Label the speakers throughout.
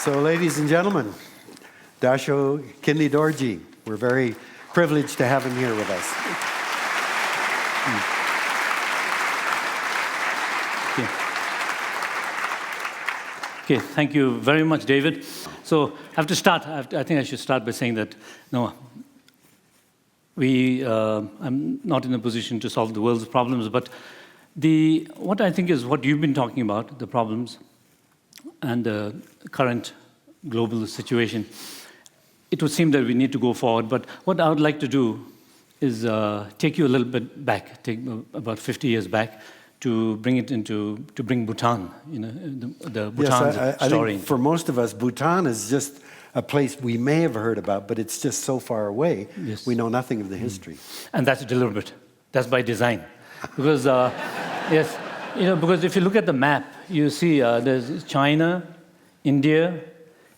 Speaker 1: So, ladies and gentlemen, Dasho Kinley Dorji, we're very privileged to have him here with us.
Speaker 2: Okay, thank you very much, David. So I have to start. I think I should start by saying that no, I'm not in a position to solve the world's problems, but what I think is what you've been talking about, the problems and the current global situation. It would seem that we need to go forward, but what I would like to do is take you a little bit back, take about 50 years back, to bring Bhutan, the Bhutan
Speaker 1: yes, I
Speaker 2: story.
Speaker 1: think for most of us, Bhutan is just a place we may have heard about, but it's just so far away, yes. We know nothing of the history.
Speaker 2: And that's deliberate. That's by design. Because, yes, because if you look at the map, you see there's China, India.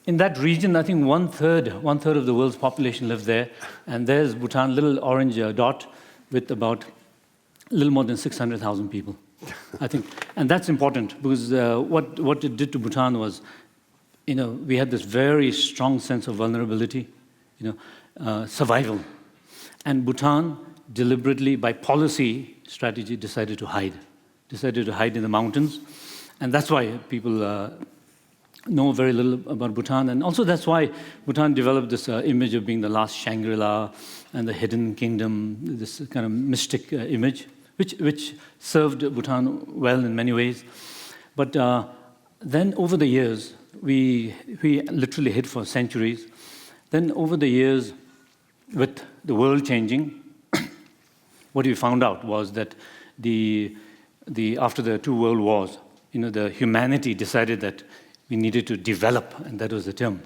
Speaker 2: In that region, I think one third of the world's population lives there. And there's Bhutan, little orange dot with about a little more than 600,000 people, I think. And that's important because what it did to Bhutan was, we had this very strong sense of vulnerability, survival. And Bhutan deliberately, by policy strategy, decided to hide in the mountains. And that's why people know very little about Bhutan. And also that's why Bhutan developed this image of being the last Shangri-La and the hidden kingdom, this kind of mystic image, which served Bhutan well in many ways. But then over the years, we literally hid for centuries. Then over the years, with the world changing, what we found out was that after the two world wars, the humanity decided that we needed to develop, and that was the term.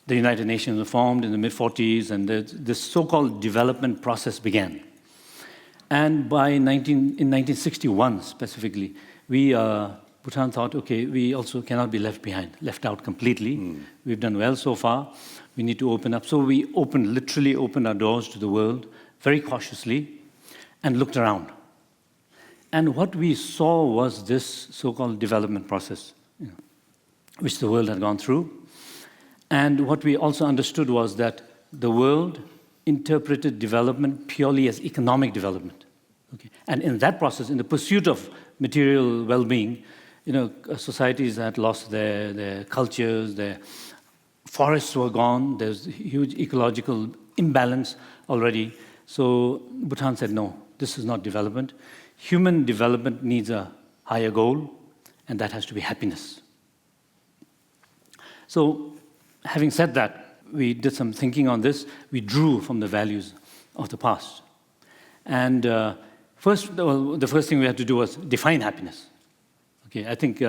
Speaker 2: The United Nations were formed in the mid-40s, and this so-called development process began. And in 1961 specifically, Bhutan thought, okay, we also cannot be left out completely. We've done well so far. We need to open up. So we literally opened our doors to the world very cautiously and looked around. And what we saw was this so-called development process, which the world had gone through. And what we also understood was that the world interpreted development purely as economic development. Okay? And in that process, in the pursuit of material well-being, societies had lost their cultures, their forests were gone, there's huge ecological imbalance already. So Bhutan said, no, this is not development. Human development needs a higher goal, and that has to be happiness. So, having said that, we did some thinking on this. We drew from the values of the past. And the first thing we had to do was define happiness. Okay, I think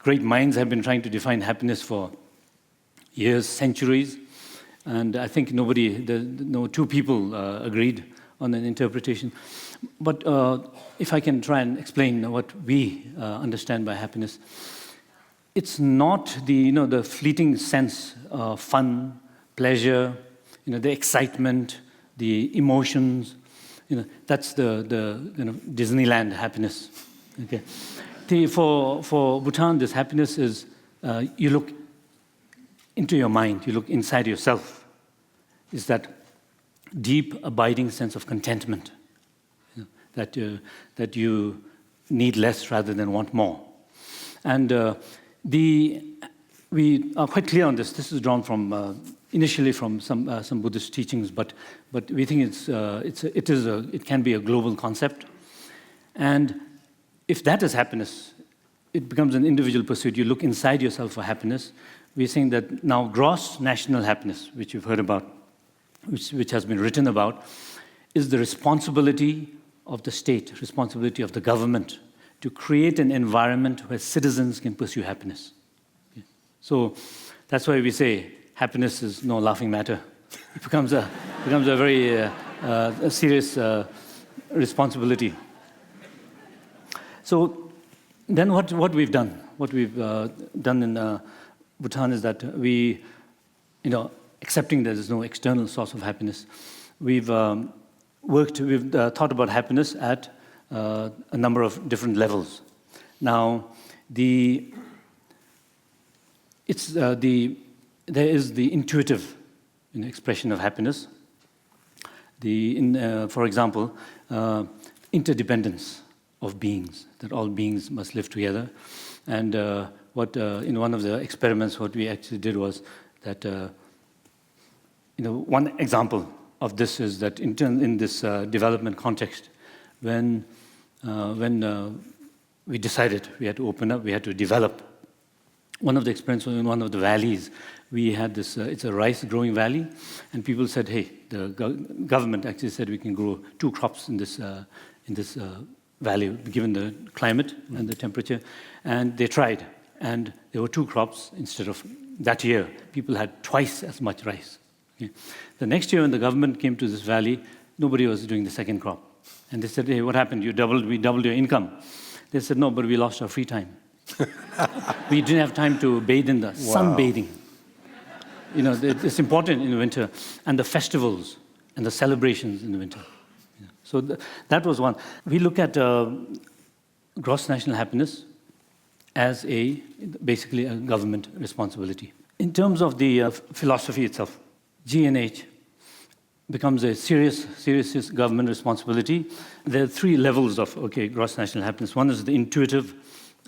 Speaker 2: great minds have been trying to define happiness for years, centuries, and I think no two people agreed on an interpretation. But if I can try and explain what we understand by happiness, it's not the fleeting sense of fun, pleasure, the excitement, the emotions. That's the Disneyland happiness. Okay. For Bhutan, this happiness is you look into your mind, you look inside yourself. It's that deep, abiding sense of contentment that you need less rather than want more. And we are quite clear on this. This is drawn from initially from some Buddhist teachings, but we think it can be a global concept. And if that is happiness, it becomes an individual pursuit. You look inside yourself for happiness. We're saying that now gross national happiness, which you've heard about, which has been written about, is the responsibility of the state, responsibility of the government, to create an environment where citizens can pursue happiness. Okay. So that's why we say happiness is no laughing matter. It becomes a very serious responsibility. So then what we've done in Bhutan is that we, accepting that there's no external source of happiness, we've thought about happiness at a number of different levels. Now, it's there is the intuitive expression of happiness. For example, interdependence of beings, that all beings must live together. And in one of the experiments, what we actually did was that, one example of this is that in this development context, when we decided we had to open up, we had to develop. One of the experiments was in one of the valleys. We had this, it's a rice growing valley, and people said, hey, the government actually said we can grow 2 crops in this valley, given the climate and the temperature. And they tried, and there were 2 crops instead of that year. People had twice as much rice. Okay. The next year when the government came to this valley, nobody was doing the second crop. And they said, hey, what happened? We doubled your income. They said, no, but we lost our free time. We didn't have time to bathe in the sunbathing. It's important in the winter, and the festivals and the celebrations in the winter. Yeah. So that was one. We look at gross national happiness as basically a government responsibility. In terms of the philosophy itself, G&H becomes a serious government responsibility. There are 3 levels of gross national happiness. One is the intuitive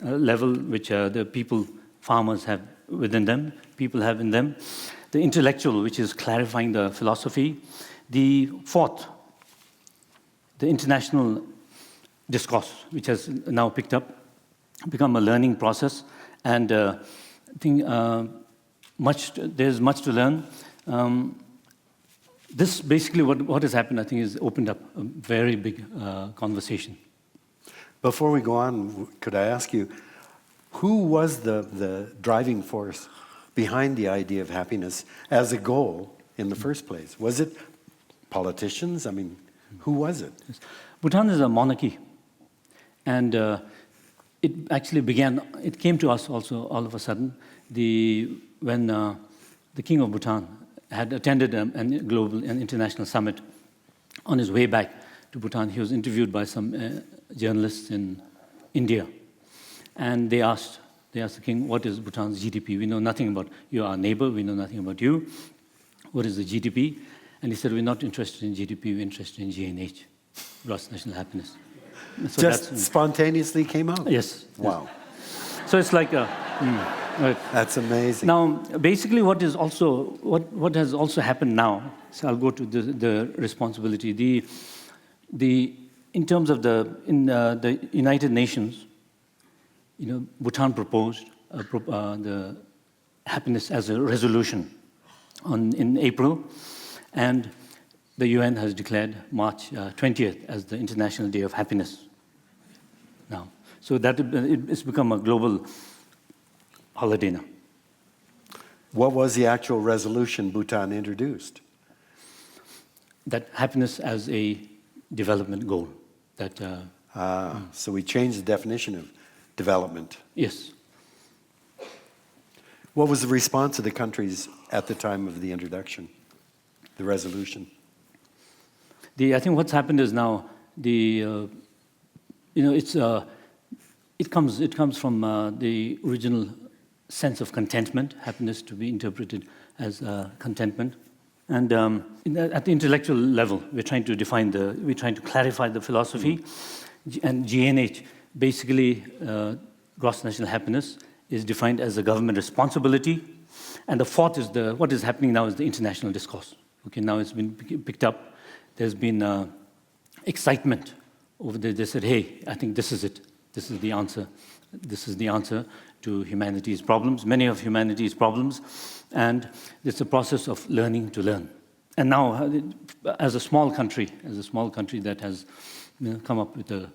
Speaker 2: level, which the farmers have within them, people have in them. The intellectual, which is clarifying the philosophy. The 4th, the international discourse, which has now picked up, become a learning process. And I think there's much to learn. This basically, what has happened, I think, is opened up a very big conversation.
Speaker 1: Before we go on, could I ask you, who was the driving force behind the idea of happiness as a goal in the first place? Was it politicians? I mean, who was it?
Speaker 2: Yes. Bhutan is a monarchy. And it actually it came to us also all of a sudden, when the king of Bhutan had attended an international summit. On his way back to Bhutan, he was interviewed by some journalists in India. And they asked the king, what is Bhutan's GDP? We know nothing about you, our neighbor. We know nothing about you. What is the GDP? And he said, we're not interested in GDP. We're interested in G&H, gross national happiness. So
Speaker 1: just spontaneously came out?
Speaker 2: Yes.
Speaker 1: Wow.
Speaker 2: Yes. So it's like right.
Speaker 1: That's amazing.
Speaker 2: Now, basically, what has also happened now, so I'll go to the responsibility. In terms of the United Nations, Bhutan proposed the happiness as a resolution in April, and the UN has declared March 20th as the International Day of Happiness now. So that it's become a global holiday now.
Speaker 1: What was the actual resolution Bhutan introduced?
Speaker 2: That happiness as a development goal.
Speaker 1: So we changed the definition of development.
Speaker 2: Yes.
Speaker 1: What was the response of the countries at the time of the introduction, the resolution?
Speaker 2: I think what's happened is now it comes from the original sense of contentment, happiness to be interpreted as contentment. And at the intellectual level, we're trying to clarify the philosophy. And G&H, basically, gross national happiness is defined as a government responsibility. And the 4th is what is happening now is the international discourse. Okay, now it's been picked up. There's been excitement over there. They said, hey, I think this is it. This is the answer. This is the answer to humanity's problems, many of humanity's problems. And it's a process of learning to learn. And now, as a small country that has come up with a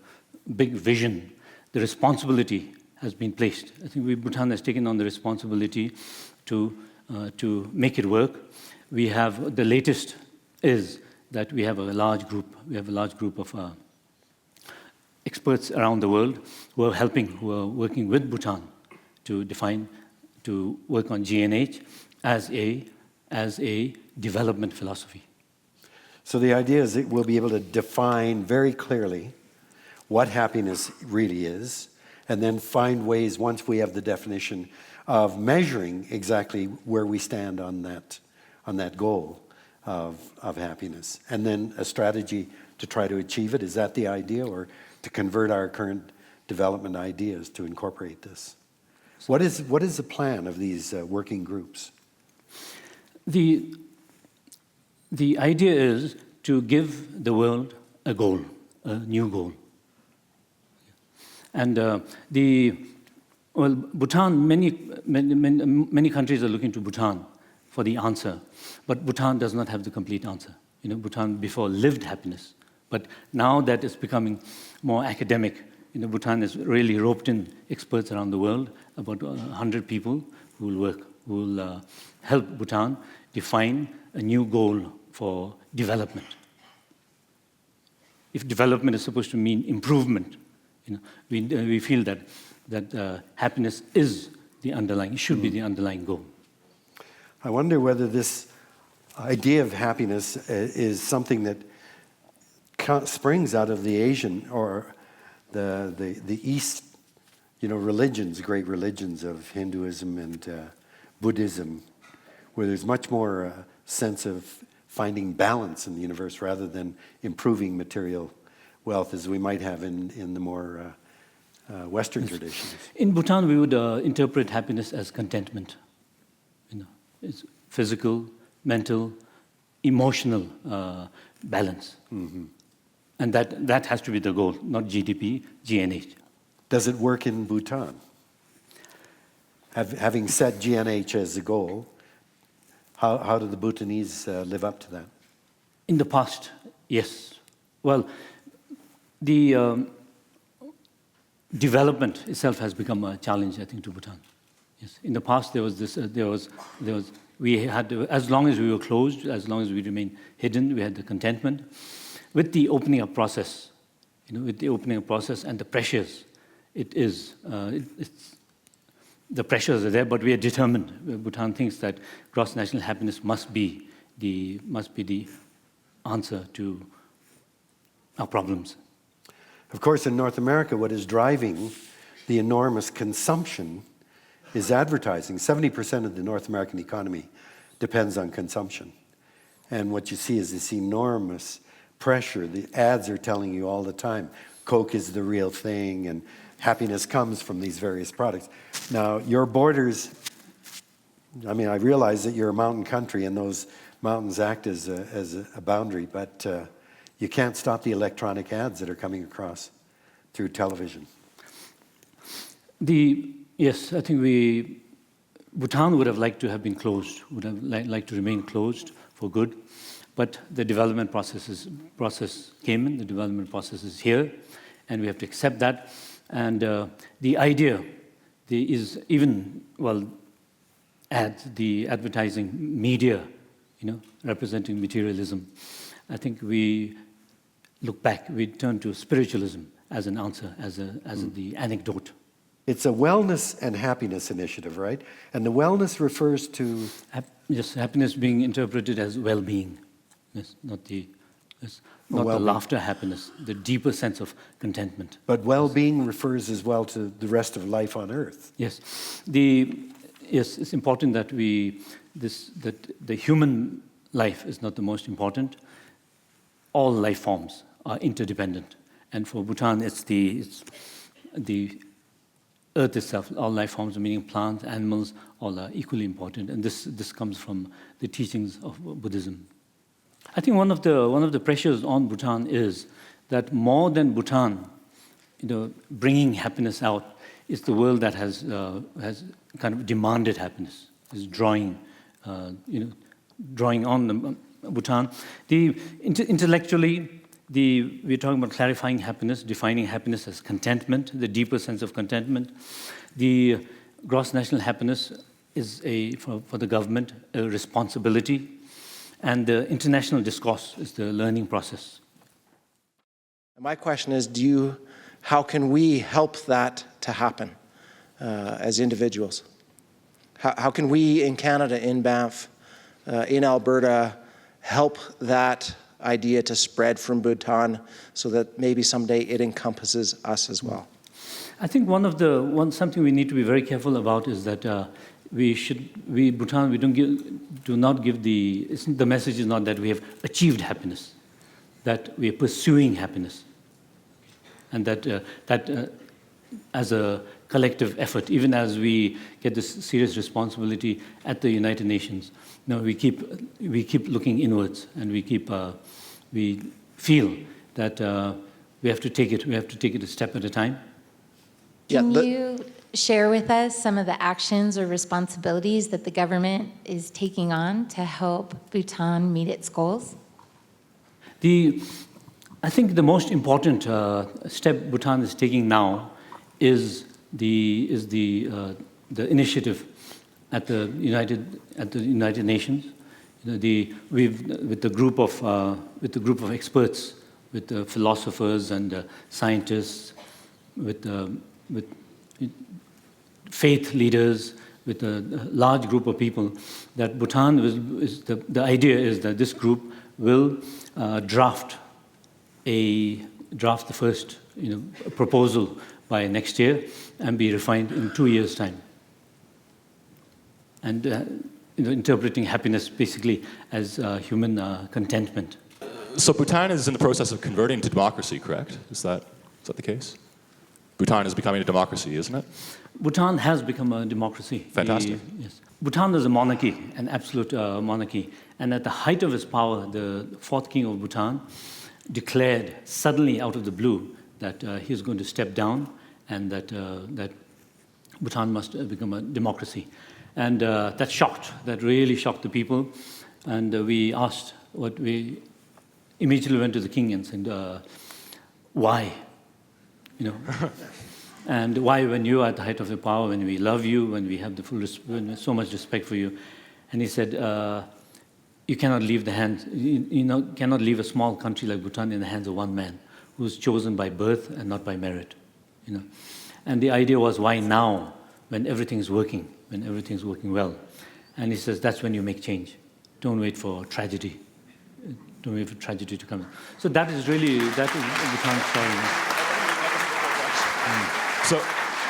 Speaker 2: big vision, the responsibility has been placed. I think Bhutan has taken on the responsibility to make it work. We have, the latest is that we have a large group of experts around the world who are working with Bhutan to work on G&H as a development philosophy.
Speaker 1: So the idea is that we'll be able to define very clearly what happiness really is and then find ways, once we have the definition, of measuring exactly where we stand on that goal of happiness. And then a strategy to try to achieve it. Is that the idea, or to convert our current development ideas to incorporate this? What is the plan of these working groups?
Speaker 2: The idea is to give the world a goal, a new goal. And Bhutan, many countries are looking to Bhutan for the answer, but Bhutan does not have the complete answer. Bhutan before lived happiness, but now that it's becoming more academic, Bhutan has really roped in experts around the world, about 100 people who will help Bhutan define a new goal for development. If development is supposed to mean improvement, we feel that happiness is the underlying, should be the underlying goal.
Speaker 1: I wonder whether this idea of happiness is something that springs out of the Asian or the East, religions, great religions of Hinduism and Buddhism, where there's much more sense of finding balance in the universe rather than improving material wealth as we might have in the more Western traditions.
Speaker 2: In Bhutan, we would interpret happiness as contentment. It's physical, mental, emotional balance. Mm-hmm. And that has to be the goal, not GDP, GNH.
Speaker 1: Does it work in Bhutan? Having set GNH as the goal, how do the Bhutanese live up to that?
Speaker 2: In the past, yes. Well, the development itself has become a challenge, I think, to Bhutan. Yes. In the past, there was we had, as long as we were closed, as long as we remained hidden, we had the contentment. With the opening up process, with the opening up process and the pressures, the pressures are there, but we are determined. Bhutan thinks that gross national happiness must be the answer to our problems.
Speaker 1: Of course, in North America, what is driving the enormous consumption is advertising. 70% of the North American economy depends on consumption. And what you see is this enormous pressure. The ads are telling you all the time, Coke is the real thing, and happiness comes from these various products. Now, your borders, I realize that you're a mountain country and those mountains act as a boundary, but you can't stop the electronic ads that are coming across through television.
Speaker 2: Yes, I think Bhutan would have liked to have been closed, would have liked to remain closed for good, but the development process came in, the development process is here, and we have to accept that. And the idea is even, ads, the advertising media, representing materialism. I think we look back, we turn to spiritualism as an answer, as the anecdote.
Speaker 1: It's a wellness and happiness initiative, right? And the wellness refers to...
Speaker 2: Yes, happiness being interpreted as well-being. Yes, not the laughter happiness, the deeper sense of contentment.
Speaker 1: But well-being refers as well to the rest of life on Earth.
Speaker 2: Yes, it's important that that the human life is not the most important. All life forms are interdependent, and for Bhutan, it's the Earth itself. All life forms, meaning plants, animals, all are equally important, and this comes from the teachings of Buddhism. I think one of the pressures on Bhutan is that more than Bhutan, bringing happiness out, is the world that has kind of demanded happiness, is drawing on Bhutan. Intellectually, we're talking about clarifying happiness, defining happiness as contentment, the deeper sense of contentment. The gross national happiness is for the government a responsibility. And the international discourse is the learning process.
Speaker 3: My question is, how can we help that to happen as individuals? How can we in Canada, in Banff, in Alberta, help that idea to spread from Bhutan so that maybe someday it encompasses us as well?
Speaker 2: I think something we need to be very careful about is that Bhutan, do not give the message is not that we have achieved happiness, that we are pursuing happiness, and that as a collective effort, even as we get this serious responsibility at the United Nations, we keep looking inwards, and we feel that we have to take it a step at a time.
Speaker 4: Can you share with us some of the actions or responsibilities that the government is taking on to help Bhutan meet its goals?
Speaker 2: I think the most important step Bhutan is taking now is the initiative at the United Nations. With the group of experts, with the philosophers and scientists, with faith leaders, with a large group of people, that Bhutan the idea is that this group will draft the first proposal by next year and be refined in 2 years' time. And interpreting happiness basically as human contentment.
Speaker 5: So Bhutan is in the process of converting to democracy, correct? Is that the case? Bhutan is becoming a democracy, isn't it?
Speaker 2: Bhutan has become a democracy.
Speaker 5: Fantastic.
Speaker 2: Yes. Bhutan is a monarchy, an absolute monarchy. And at the height of his power, the fourth king of Bhutan declared suddenly out of the blue that he's going to step down and that Bhutan must become a democracy. And that really shocked the people. And we immediately went to the king and said, why? And why, when you are at the height of your power, when we love you, when we have so much respect for you? And he said, you cannot leave cannot leave a small country like Bhutan in the hands of one man who's chosen by birth and not by merit. And the idea was, why now, when everything's working well? And he says, that's when you make change. Don't wait for tragedy. Don't wait for tragedy to come. So that is Bhutan's story.
Speaker 5: So,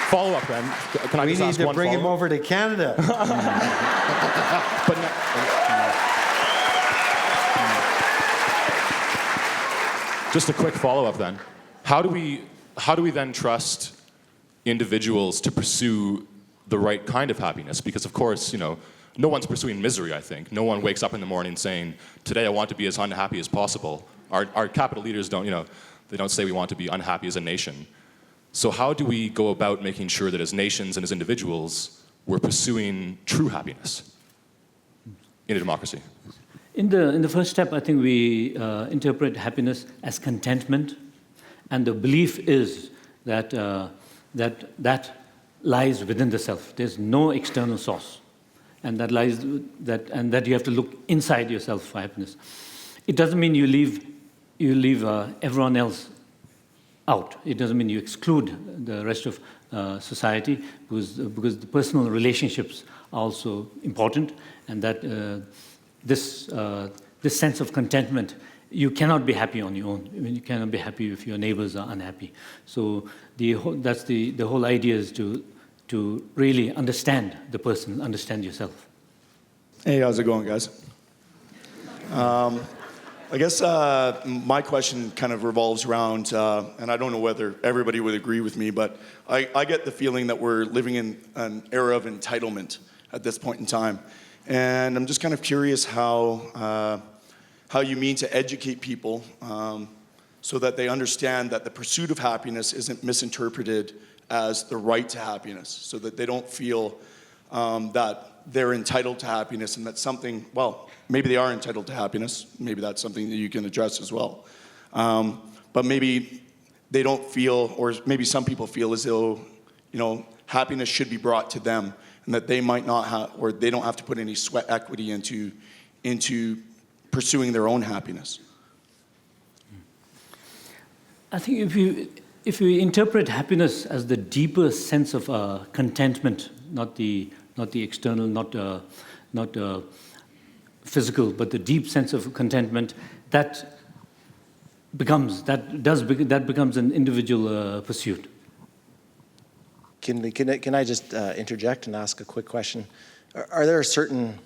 Speaker 5: follow up then. Can I
Speaker 1: We
Speaker 5: just
Speaker 1: need
Speaker 5: ask
Speaker 1: to
Speaker 5: one
Speaker 1: bring him
Speaker 5: follow-up?
Speaker 1: over to Canada.
Speaker 5: But just a quick follow-up then. How do we then trust individuals to pursue the right kind of happiness? Because of course, no one's pursuing misery, I think. No one wakes up in the morning saying, today I want to be as unhappy as possible. Our capital leaders don't say we want to be unhappy as a nation. So how do we go about making sure that as nations and as individuals, we're pursuing true happiness in a democracy?
Speaker 2: In the first step, I think we interpret happiness as contentment, and the belief is that that lies within the self. There's no external source, and that you have to look inside yourself for happiness. It doesn't mean you leave everyone else out. It doesn't mean you exclude the rest of society, because the personal relationships are also important, and that this sense of contentment, you cannot be happy on your own. You cannot be happy if your neighbors are unhappy. So the whole idea is to really understand the person, understand yourself.
Speaker 6: Hey, how's it going, guys? I guess my question kind of revolves around, and I don't know whether everybody would agree with me, but I get the feeling that we're living in an era of entitlement at this point in time. And I'm just kind of curious how you mean to educate people so that they understand that the pursuit of happiness isn't misinterpreted as the right to happiness, so that they don't feel that they're entitled to happiness and that something, well, maybe they are entitled to happiness. Maybe that's something that you can address as well. But maybe they don't feel, or maybe some people feel as though, happiness should be brought to them, and that they might not have, or they don't have to put any sweat equity into pursuing their own happiness.
Speaker 2: I think if you interpret happiness as the deeper sense of contentment, not the external, not physical, but the deep sense of contentment, that becomes an individual pursuit.
Speaker 3: Kinley, can I just interject and ask a quick question? Are there certain,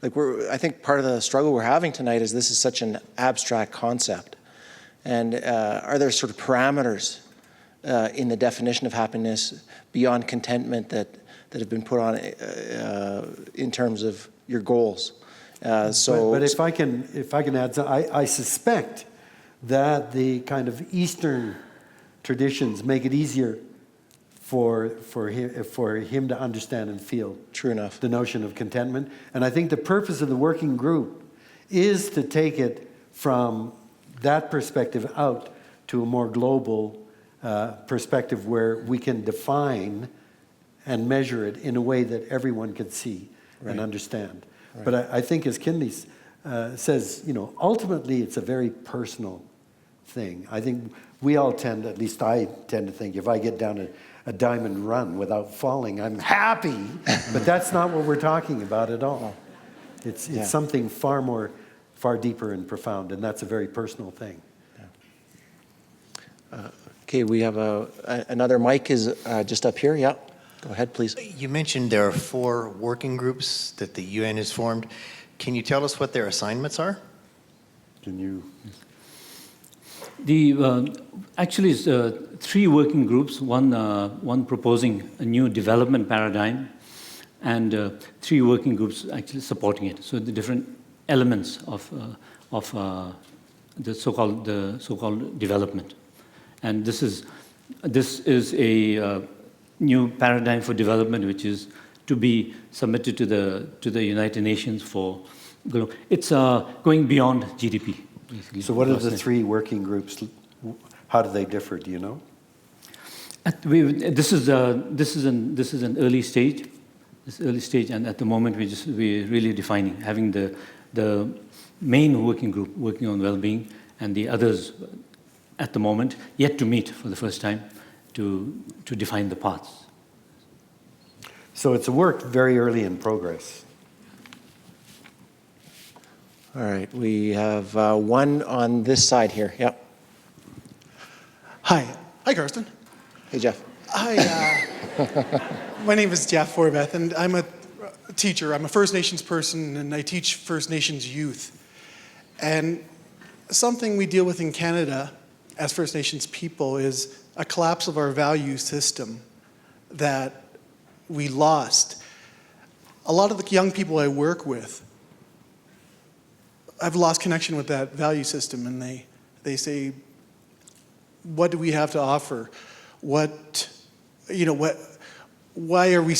Speaker 3: like I think part of the struggle we're having tonight is this is such an abstract concept. And are there sort of parameters in the definition of happiness beyond contentment that have been put on in terms of your goals?
Speaker 1: But if I can add, I suspect that the kind of Eastern traditions make it easier for him to understand and feel.
Speaker 3: True enough.
Speaker 1: The notion of contentment. And I think the purpose of the working group is to take it from that perspective out to a more global perspective where we can define and measure it in a way that everyone can see and understand. Right. But I think, as Kinley says, ultimately it's a very personal thing. I think we all tend, at least I tend to think, if I get down a diamond run without falling, I'm happy. But that's not what we're talking about at all. It's something far deeper and profound, and that's a very personal thing.
Speaker 3: Okay, we have another mic is just up here. Yeah, go ahead, please.
Speaker 7: You mentioned there are 4 working groups that the UN has formed. Can you tell us what their assignments are?
Speaker 1: Can you?
Speaker 2: Actually, it's 3 working groups, one proposing a new development paradigm, and 3 working groups actually supporting it. So the different elements of the so-called development. And this is a new paradigm for development, which is to be submitted to the United Nations for. It's going beyond GDP. Basically.
Speaker 1: So what are the 3 working groups? How do they differ? Do you know?
Speaker 2: This is an early stage. This early stage, and at the moment we're really defining, having the main working group working on well-being, and the others at the moment yet to meet for the first time to define the paths.
Speaker 1: So it's a work very early in progress.
Speaker 3: All right, we have one on this side here. Yep.
Speaker 8: Hi, Karsten.
Speaker 3: Hey, Jeff.
Speaker 8: Hi, my name is Jeff Forbeth, and I'm a teacher. I'm a First Nations person, and I teach First Nations youth. And something we deal with in Canada as First Nations people is a collapse of our value system that we lost. A lot of the young people I work with, I've lost connection with that value system, and they say, what do we have to offer? Why are we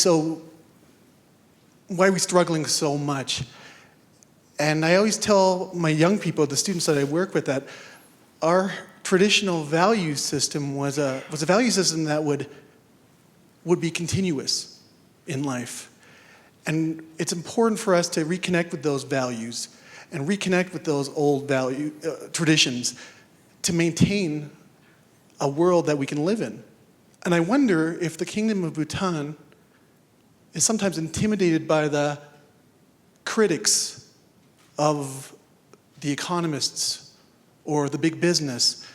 Speaker 8: struggling so much? And I always tell my young people, the students that I work with, that our traditional value system was a value system that would be continuous in life. And it's important for us to reconnect with those values and reconnect with those old traditions to maintain a world that we can live in. And I wonder if the Kingdom of Bhutan is sometimes intimidated by the critics of the economists or the big business.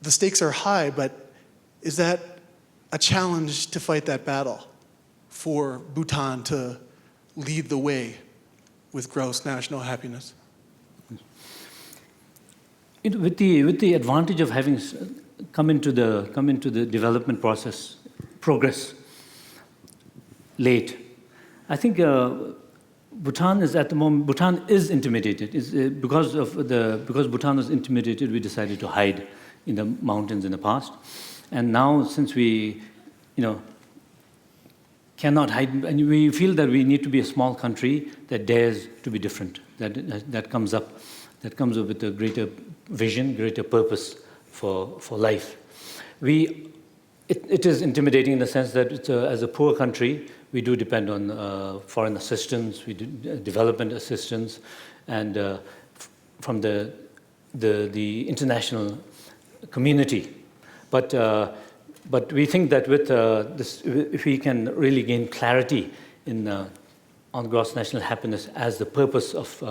Speaker 8: The stakes are high, but is that a challenge to fight that battle for Bhutan to lead the way with gross national happiness?
Speaker 2: With the advantage of having come into the development progress late, I think Bhutan is at the moment. Bhutan is intimidated. Because Bhutan was intimidated, we decided to hide in the mountains in the past, and now since we, cannot hide, and we feel that we need to be a small country that dares to be different. That comes up with a greater vision, greater purpose for life. It is intimidating in the sense that as a poor country, we do depend on foreign assistance, we do development assistance, and from the international community. But we think that with this, if we can really gain clarity on gross national happiness as the purpose of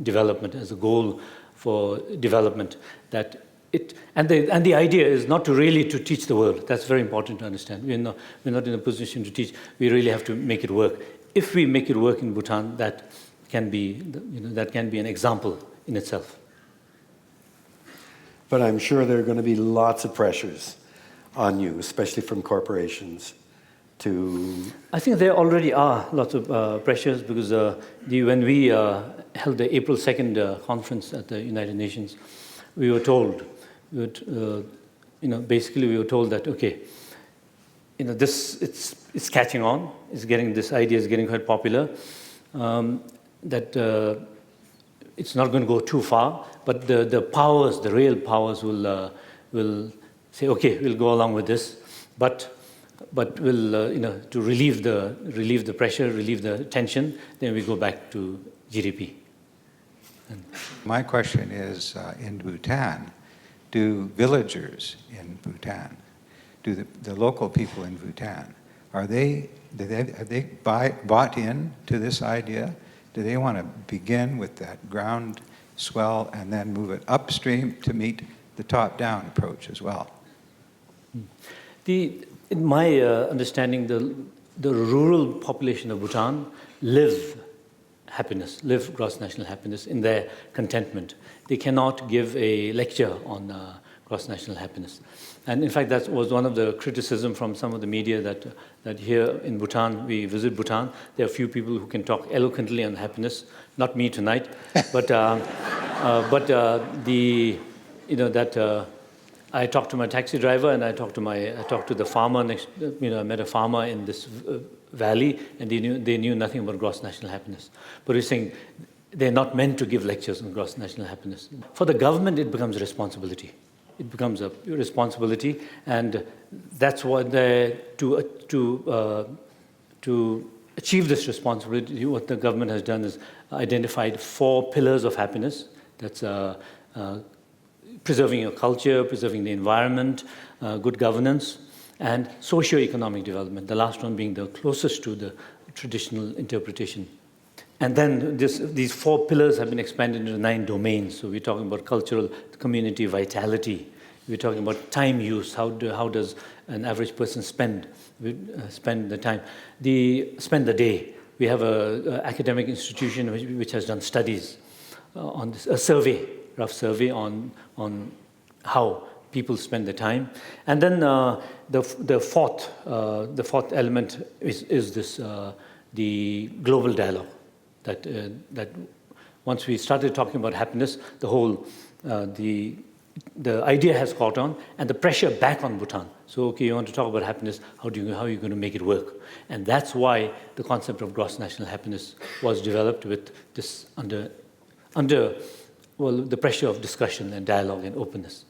Speaker 2: development, as a goal for development, that and the idea is not to really to teach the world. That's very important to understand. We're not in a position to teach. We really have to make it work. If we make it work in Bhutan, that can be an example in itself.
Speaker 1: But I'm sure there are going to be lots of pressures on you, especially from corporations, to...
Speaker 2: I think there already are lots of pressures because when we held the April 2nd conference at the United Nations, we were told, basically we were told that, okay, it's catching on, this idea is getting quite popular, that it's not going to go too far, but the real powers will say, okay, we'll go along with this, but we'll, to relieve the pressure, relieve the tension, then we go back to GDP.
Speaker 9: My question is, in Bhutan, do villagers in Bhutan, do the local people in Bhutan, have they bought in to this idea? Do they want to begin with that ground swell and then move it upstream to meet the top-down approach as well?
Speaker 2: In my understanding, the rural population of Bhutan live gross national happiness in their contentment. They cannot give a lecture on gross national happiness. And in fact, that was one of the criticism from some of the media that here in Bhutan, we visit Bhutan, there are few people who can talk eloquently on happiness. Not me tonight, but I talked to my taxi driver and I talked to the farmer next. I met a farmer in this valley, and they knew nothing about gross national happiness. But he's saying they're not meant to give lectures on gross national happiness. For the government, it becomes a responsibility. It becomes a responsibility, and that's what to achieve this responsibility, what the government has done is identified 4 pillars of happiness. That's preserving your culture, preserving the environment, good governance, and socio-economic development, the last one being the closest to the traditional interpretation. And then these 4 pillars have been expanded into 9 domains. So we're talking about cultural community vitality. We're talking about time use. How does an average person spend the time? Spend the day. We have an academic institution which has done studies on this, a rough survey on how people spend their time. And then the fourth element is this the global dialogue. That once we started talking about happiness, the whole the idea has caught on, and the pressure back on Bhutan. So, okay, you want to talk about happiness, how are you going to make it work? And that's why the concept of gross national happiness was developed with this under the pressure of discussion and dialogue and openness.